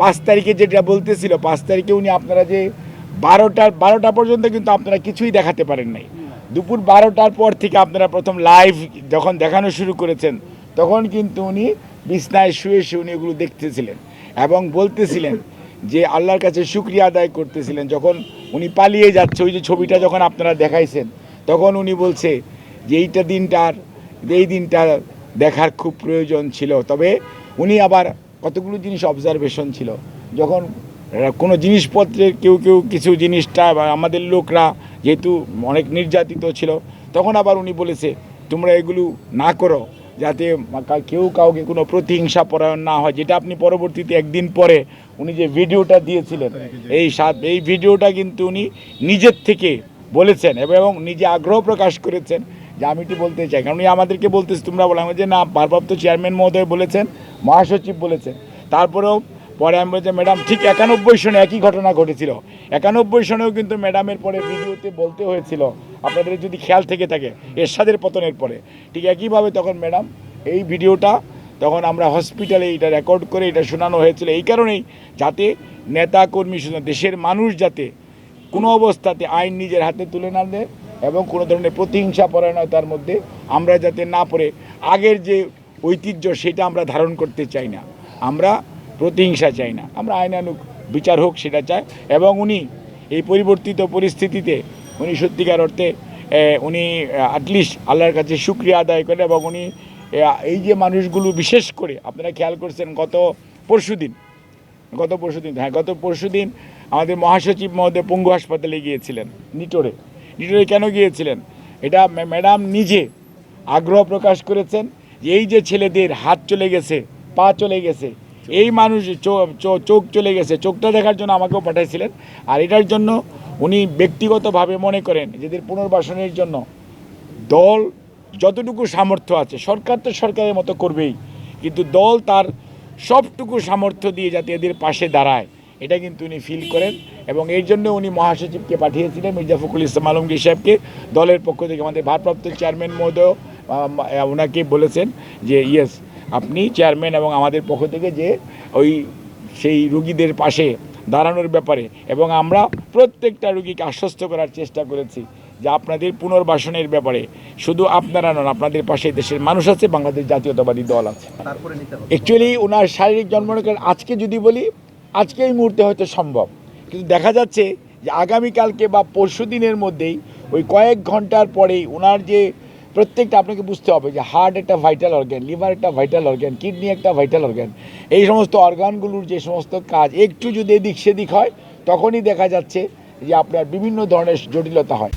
5 তারিখে যেটা বলতেছিল, 5 তারিখে উনি আপনারা যে 12টা পর্যন্ত কিন্তু আপনারা কিছুই দেখাতে পারেন নাই। দুপুর 12টার পর থেকে আপনারা প্রথম লাইভ যখন দেখানো শুরু করেছেন, তখন কিন্তু উনি বিছনায় শুয়ে শুয়ে উনি এগুলো দেখতেছিলেন এবং বলতেছিলেন যে আল্লাহর কাছে শুকরিয়া আদায় করতেছিলেন। যখন উনি পালিয়ে যাচ্ছে, ওই যে ছবিটা যখন আপনারা দেখাইছেন, তখন উনি বলছে যে এই দিনটা দেখার খুব প্রয়োজন ছিল। তবে উনি আবার কতগুলো জিনিস অবজারভেশন ছিল, যখন কোনো জিনিসপত্রের কেউ কিছু জিনিসটা বা আমাদের লোকরা যেহেতু অনেক নির্যাতিত ছিল, তখন আবার উনি বলেছে তোমরা এগুলো না করো, যাতে কেউ কাউকে কোনো প্রতিহিংসা পরায়ণ না হয়। যেটা আপনি পরবর্তীতে একদিন পরে উনি যে ভিডিওটা দিয়েছিলেন, এই ভিডিওটা কিন্তু উনি নিজের থেকে বলেছেন এবং নিজে আগ্রহ প্রকাশ করেছেন যে আমি এটি বলতে চাই। কারণ উনি আমাদেরকে বলতেছে, তোমরা বললাম যে না, ভারপ্রাপ্ত চেয়ারম্যান মহোদয় বলেছেন, মহাসচিব বলেছেন। তারপরেও পরে আমি বলছি ম্যাডাম ঠিক 91 সনে একই ঘটনা ঘটেছিল। 91 সনেও কিন্তু ম্যাডামের পরে ভিডিওতে বলতে হয়েছিল, আপনাদের যদি খেয়াল থেকে থাকে, এরশাদের পতনের পরে ঠিক একইভাবে তখন ম্যাডাম এই ভিডিওটা তখন আমরা হসপিটালে এটা রেকর্ড করে এটা শোনানো হয়েছিল, এই কারণেই যাতে নেতা কর্মী শুধু দেশের মানুষ যাতে কোনো অবস্থাতে আইন নিজের হাতে তুলে না দেয় এবং কোনো ধরনের প্রতিহিংসা পরায়ণতার মধ্যে আমরা যাতে না পড়ে আগের যে ঐতিহ্য সেটা আমরা ধারণ করতে চাই না। আমরা প্রতিহিংসা চাই না, আমরা আইনানুগ বিচার হোক সেটা চাই। এবং উনি এই পরিবর্তিত পরিস্থিতিতে উনি সত্যিকার অর্থে উনি অ্যাটলিস্ট আল্লাহর কাছে শুকরিয়া আদায় করেন। এবং উনি এই যে মানুষগুলো বিশেষ করে আপনারা খেয়াল করছেন গত পরশুদিন আমাদের মহাসচিব মহোদয় পঙ্গু হাসপাতালে গিয়েছিলেন, নিটোরে কেন গিয়েছিলেন? এটা ম্যাডাম নিজে আগ্রহ প্রকাশ করেছেন যে এই যে ছেলেদের হাত চলে গেছে, পা চলে গেছে, এই মানুষ চোখ চলে গেছে, চোখটা দেখার জন্য আমাকেও পাঠাইছিলেন। আর এটার জন্য উনি ব্যক্তিগতভাবে মনে করেন এদের পুনর্বাসনের জন্য দল যতটুকু সামর্থ্য আছে, সরকার তো সরকারের মতো করবেই, কিন্তু দল তার সবটুকু সামর্থ্য দিয়ে যাতে এদের পাশে দাঁড়ায়, এটা কিন্তু উনি ফিল করেন। এবং এর জন্য উনি মহাসচিবকে পাঠিয়েছিলেন, মির্জা ফখরুল ইসলাম আলমগীর সাহেবকে। দলের পক্ষ থেকে আমাদের ভারপ্রাপ্ত চেয়ারম্যান মহোদয় ওনাকে বলেছেন যে ইয়েস, আপনি চেয়ারম্যান এবং আমাদের পক্ষ থেকে যে সেই রুগীদের পাশে দাঁড়ানোর ব্যাপারে, এবং আমরা প্রত্যেকটা রুগীকে আশ্বস্ত করার চেষ্টা করেছি যে আপনাদের পুনর্বাসনের ব্যাপারে শুধু আপনারা নন, আপনাদের পাশে দেশের মানুষ আছে, বাংলাদেশ জাতীয়তাবাদী দল আছে। অ্যাকচুয়ালি ওনার শারীরিক জন্মনিকাল আজকে যদি বলি, আজকে এই মুহূর্তে হয়তো সম্ভব, কিন্তু দেখা যাচ্ছে যে আগামীকালকে বা পরশু দিনের মধ্যেই ওই কয়েক ঘন্টার পরেই ওনার যে প্রত্যেকটা, আপনাকে বুঝতে হবে যে হার্ট একটা ভাইটাল অর্গ্যান, লিভার একটা ভাইটাল অর্গ্যান, কিডনি একটা ভাইটাল অর্গ্যান, এই সমস্ত অর্গানগুলোর যে সমস্ত কাজ একটু যদি এদিক সেদিক হয়, তখনই দেখা যাচ্ছে যে আপনার বিভিন্ন ধরনের জটিলতা হয়।